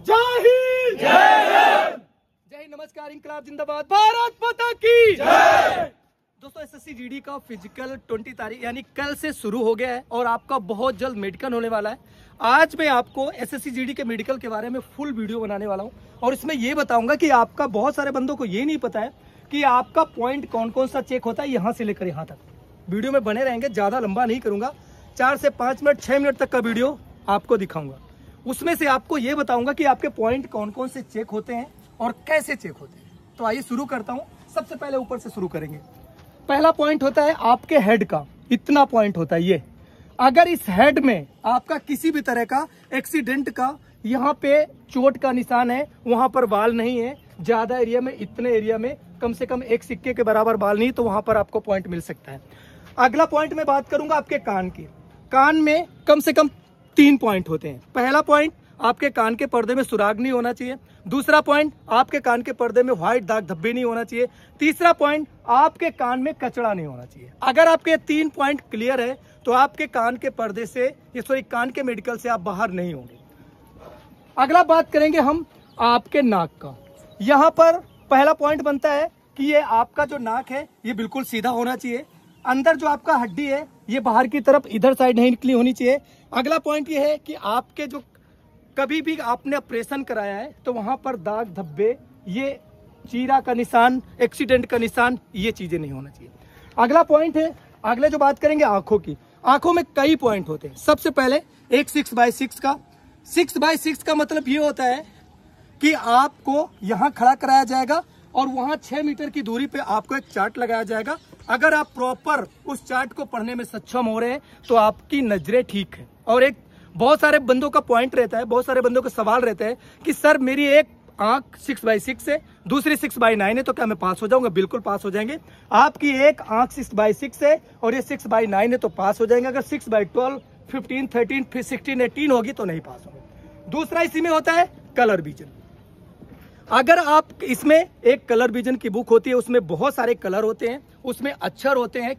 जय हिंद, जय हिंद, नमस्कार, इंकलाब जिंदाबाद, भारत माता की जय। दोस्तों एसएससी जीडी का फिजिकल 20 तारीख यानी कल से शुरू हो गया है और आपका बहुत जल्द मेडिकल होने वाला है। आज मैं आपको एसएससी जीडी के मेडिकल के बारे में फुल वीडियो बनाने वाला हूं और इसमें ये बताऊंगा कि आपका बहुत सारे बंदों को ये नहीं पता है कि आपका पॉइंट कौन कौन सा चेक होता है यहाँ से लेकर यहाँ तक। वीडियो में बने रहेंगे, ज्यादा लंबा नहीं करूंगा, 4 से 5 मिनट 6 मिनट तक का वीडियो आपको दिखाऊंगा। उसमें से आपको ये बताऊंगा कि आपके पॉइंट कौन कौन से चेक होते हैं और कैसे चेक होते हैं। तो आइए शुरू करता हूँ। सबसे पहले ऊपर से शुरू करेंगे। पहला पॉइंट होता है आपके हेड का, इतना पॉइंट होता है ये। अगर इस हेड में आपका किसी भी तरह का एक्सीडेंट का यहाँ पे चोट का निशान है, वहां पर बाल नहीं है, ज्यादा एरिया में, इतने एरिया में कम से कम एक सिक्के के बराबर बाल नहीं, तो वहां पर आपको पॉइंट मिल सकता है। अगला पॉइंट में बात करूंगा आपके कान की। कान में कम से कम 3 पॉइंट होते हैं। पहला पॉइंट, आपके कान के पर्दे में सुराग नहीं होना चाहिए। दूसरा पॉइंट, आपके कान के पर्दे में व्हाइट दाग धब्बे नहीं होना चाहिए। तीसरा पॉइंट, आपके कान में कचड़ा नहीं होना चाहिए। अगर आपके 3 पॉइंट क्लियर है तो आपके कान के पर्दे से, कान के मेडिकल से आप बाहर नहीं होंगे। अगला बात करेंगे हम आपके नाक का। यहाँ पर पहला पॉइंट बनता है कि ये आपका जो नाक है ये बिल्कुल सीधा होना चाहिए। अंदर जो आपका हड्डी है ये बाहर की तरफ इधर साइड नहीं निकली होनी चाहिए। अगला पॉइंट ये है कि आपके जो कभी भी आपने ऑपरेशन कराया है तो वहां पर दाग धब्बे, ये चीरा का निशान, एक्सीडेंट का निशान, ये चीजें नहीं होना चाहिए। अगला पॉइंट है, अगले जो बात करेंगे आंखों की। आंखों में कई पॉइंट होते हैं। सबसे पहले एक 6x6 का। 6x6 का मतलब ये होता है कि आपको यहाँ खड़ा कराया जाएगा और वहां 6 मीटर की दूरी पे आपको एक चार्ट लगाया जाएगा। अगर आप प्रॉपर उस चार्ट को पढ़ने में सक्षम हो रहे हैं तो आपकी नजरें ठीक है। और एक बहुत सारे बंदों का पॉइंट रहता है, बहुत सारे बंदों का सवाल रहता है कि सर मेरी एक आंख 6x6 है, दूसरी 6x9 है, तो क्या मैं पास हो जाऊंगा? बिल्कुल पास हो जाएंगे। आपकी एक आंख 6x6 है और ये 6x9 है तो पास हो जाएंगे। अगर 6x12, 15, 13, फिर 16, 18 होगी तो नहीं पास होंगे। दूसरा इसी में होता है कलर विजन। अगर आप इसमें एक कलर विजन की बुक होती है, उसमें बहुत सारे कलर होते हैं, उसमें अक्षर होते हैं,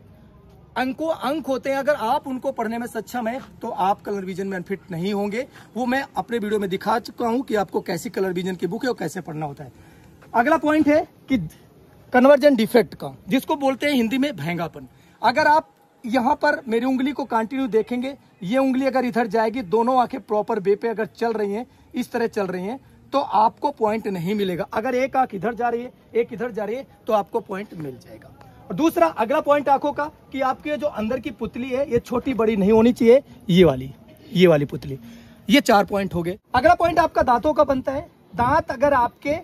अंक होते हैं। अगर आप उनको पढ़ने में सक्षम है तो आप कलर विजन में अनफिट नहीं होंगे। वो मैं अपने वीडियो में दिखा चुका हूं कि आपको कैसी कलर विजन की बुक है और कैसे पढ़ना होता है। अगला पॉइंट है कि कन्वर्जन डिफेक्ट का, जिसको बोलते हैं हिंदी में भैंगापन। अगर आप यहाँ पर मेरी उंगली को कंटिन्यू देखेंगे, ये उंगली अगर इधर जाएगी, दोनों आंखें प्रॉपर वे पे अगर चल रही हैं, इस तरह चल रही हैं, तो आपको पॉइंट नहीं मिलेगा। अगर एक आंख इधर जा रही है, एक इधर जा रही है, तो आपको पॉइंट मिल जाएगा। और दूसरा अगला पॉइंट आंखों का कि आपके जो अंदर की पुतली है ये छोटी बड़ी नहीं होनी चाहिए, ये वाली पुतली। ये 4 पॉइंट हो गए। अगला पॉइंट आपका दांतों का बनता है। दांत अगर आपके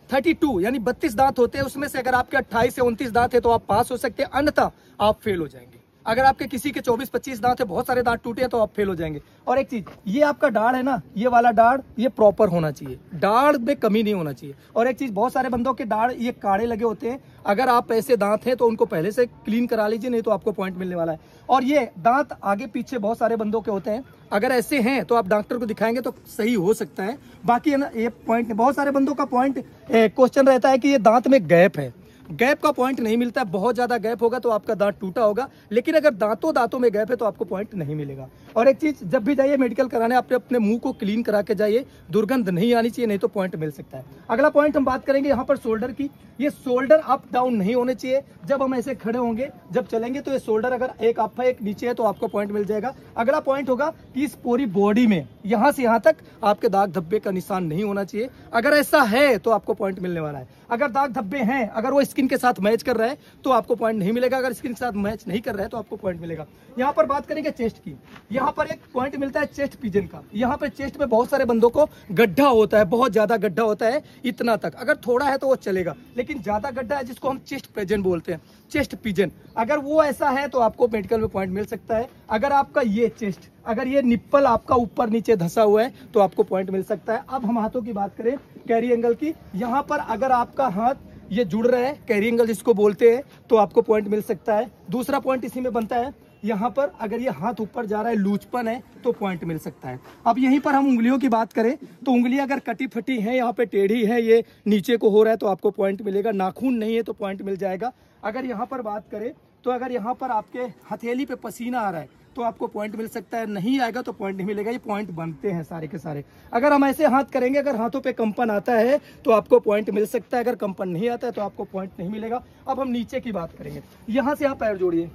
32 यानी 32 दांत होते हैं, उसमें से अगर आपके 28 से 29 दांत है तो आप पास हो सकते हैं, अन्यथा आप फेल हो जाएंगे। अगर आपके किसी के 24-25 दांत है, बहुत सारे दांत टूटे हैं, तो आप फेल हो जाएंगे। और एक चीज, ये आपका दाढ़ है ना, ये वाला दाढ़ ये प्रॉपर होना चाहिए, दाढ़ में कमी नहीं होना चाहिए। और एक चीज, बहुत सारे बंदों के दाढ़ ये काड़े लगे होते हैं। अगर आप ऐसे दांत हैं तो उनको पहले से क्लीन करा लीजिए, नहीं तो आपको पॉइंट मिलने वाला है। और ये दांत आगे पीछे बहुत सारे बंदों के होते हैं, अगर ऐसे हैं तो आप डॉक्टर को दिखाएंगे तो सही हो सकता है। बाकी है ना, ये पॉइंट बहुत सारे बंदों का पॉइंट क्वेश्चन रहता है कि ये दांत में गैप है। गैप का पॉइंट नहीं मिलता है। बहुत ज्यादा गैप होगा तो आपका दांत टूटा होगा, लेकिन अगर दांतों में गैप है तो आपको पॉइंट नहीं मिलेगा। और एक चीज, जब भी जाइए मेडिकल कराने, अपने मुंह को क्लीन करा के जाइए, दुर्गंध नहीं आनी चाहिए, नहीं तो पॉइंट मिल सकता है। अगला पॉइंट हम बात करेंगे यहाँ पर शोल्डर की। ये शोल्डर अप डाउन नहीं होने चाहिए। जब हम ऐसे खड़े होंगे, जब चलेंगे, तो ये शोल्डर अगर एक अप है एक नीचे है तो आपको पॉइंट मिल जाएगा। अगला पॉइंट होगा कि इस पूरी बॉडी में यहाँ से यहाँ तक आपके दाग धब्बे का निशान नहीं होना चाहिए। अगर ऐसा है तो आपको पॉइंट मिलने वाला है। अगर दाग धब्बे हैं, अगर वो स्किन के साथ मैच कर रहा है तो आपको पॉइंट नहीं मिलेगा। अगर स्किन के साथ मैच नहीं कर रहा है तो आपको पॉइंट मिलेगा। यहाँ पर बात करेंगे चेस्ट की। यहाँ पर एक पॉइंट मिलता है चेस्ट पिजन का। यहाँ पे चेस्ट में बहुत सारे बंदों को गड्ढा होता है, बहुत ज्यादा गड्ढा होता है, इतना तक। अगर थोड़ा है तो वो चलेगा, लेकिन ज्यादा गड्ढा है जिसको हम चेस्ट पिजन बोलते हैं, चेस्ट पिजन, अगर वो ऐसा है तो आपको मेडिकल में पॉइंट मिल सकता है। अगर आपका ये चेस्ट, अगर ये निप्पल आपका ऊपर नीचे धंसा हुआ है तो आपको पॉइंट मिल सकता है। अब हम हाथों की बात करें, कैरी एंगल की। यहाँ पर अगर आपका हाथ ये जुड़ रहा है, कैरी एंगल जिसको बोलते हैं, तो आपको पॉइंट मिल सकता है। दूसरा पॉइंट इसी में बनता है, यहाँ पर अगर ये हाथ ऊपर जा रहा है, लूचपन है, तो पॉइंट मिल सकता है। अब यहीं पर हम उंगलियों की बात करें तो उंगलियां अगर कटी फटी है, यहाँ पे टेढ़ी है, ये नीचे को हो रहा है तो आपको पॉइंट मिलेगा। नाखून नहीं है तो पॉइंट मिल जाएगा। अगर यहाँ पर बात करें तो अगर यहाँ पर आपके हथेली पे पसीना आ रहा है तो आपको पॉइंट मिल सकता है, नहीं आएगा तो पॉइंट नहीं मिलेगा। ये पॉइंट बनते हैं सारे के सारे। अगर हम ऐसे हाथ करेंगे, अगर हाथों पे कंपन आता है तो आपको पॉइंट मिल सकता है, अगर कंपन नहीं आता है तो आपको पॉइंट नहीं मिलेगा। अब हम नीचे की बात करेंगे। यहां से आप पैर जोड़िए।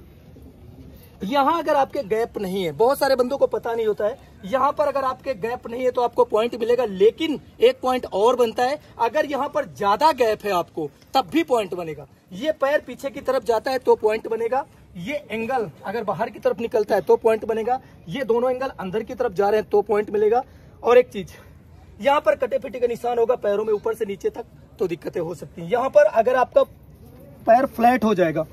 यहां अगर आपके गैप नहीं है, बहुत सारे बंदों को पता नहीं होता है, यहां पर अगर आपके गैप नहीं है तो आपको पॉइंट मिलेगा। लेकिन एक पॉइंट और बनता है, अगर यहां पर ज्यादा गैप है आपको तब भी पॉइंट बनेगा। ये पैर पीछे की तरफ जाता है तो पॉइंट बनेगा, ये एंगल अगर बाहर की तरफ निकलता है तो पॉइंट बनेगा, ये दोनों एंगल अंदर की तरफ जा रहे हैं तो पॉइंट मिलेगा। और एक चीज, यहां पर कटे फिटे का निशान होगा पैरों में ऊपर से नीचे तक तो दिक्कतें हो सकती हैं। यहां पर अगर आपका पैर फ्लैट हो जाएगा,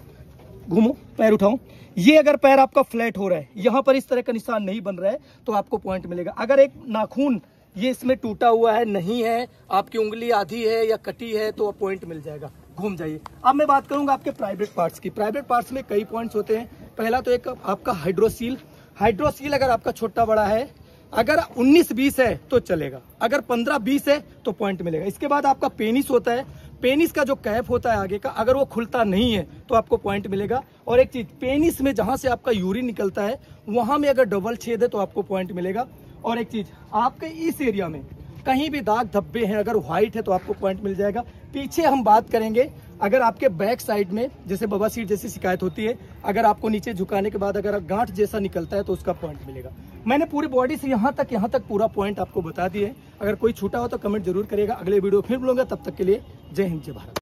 घूमो पैर उठाओ, ये अगर पैर आपका फ्लैट हो रहा है, यहां पर इस तरह का निशान नहीं बन रहा है तो आपको पॉइंट मिलेगा। अगर एक नाखून ये इसमें टूटा हुआ है, नहीं है, आपकी उंगली आधी है या कटी है तो पॉइंट मिल जाएगा। घूम जाइए। अब मैं बात करूंगा आपके प्राइवेट पार्ट्स की। प्राइवेट पार्ट्स में कई पॉइंट्स होते हैं। पहला तो एक आपका हाइड्रोसील। हाइड्रोसील अगर आपका छोटा बड़ा है, अगर 19-20 है तो चलेगा, अगर 15-20 है तो पॉइंट मिलेगा। इसके बाद आपका पेनिस होता है। पेनिस का जो कैप होता है आगे का, अगर वो खुलता नहीं है तो आपको पॉइंट मिलेगा। और एक चीज, पेनिस में जहां से आपका यूरिन निकलता है वहां में अगर डबल छेद है तो आपको पॉइंट मिलेगा। और एक चीज, आपके इस एरिया में कहीं भी दाग धब्बे हैं, अगर व्हाइट है तो आपको पॉइंट मिल जाएगा। पीछे हम बात करेंगे, अगर आपके बैक साइड में जैसे बवासीर जैसी शिकायत होती है, अगर आपको नीचे झुकाने के बाद अगर गांठ जैसा निकलता है तो उसका पॉइंट मिलेगा। मैंने पूरी बॉडी से यहाँ तक पूरा पॉइंट आपको बता दिए। अगर कोई छूटा हो तो कमेंट जरूर करिएगा। अगले वीडियो फिर मिलूंगा, तब तक के लिए जय हिंद जय भारत।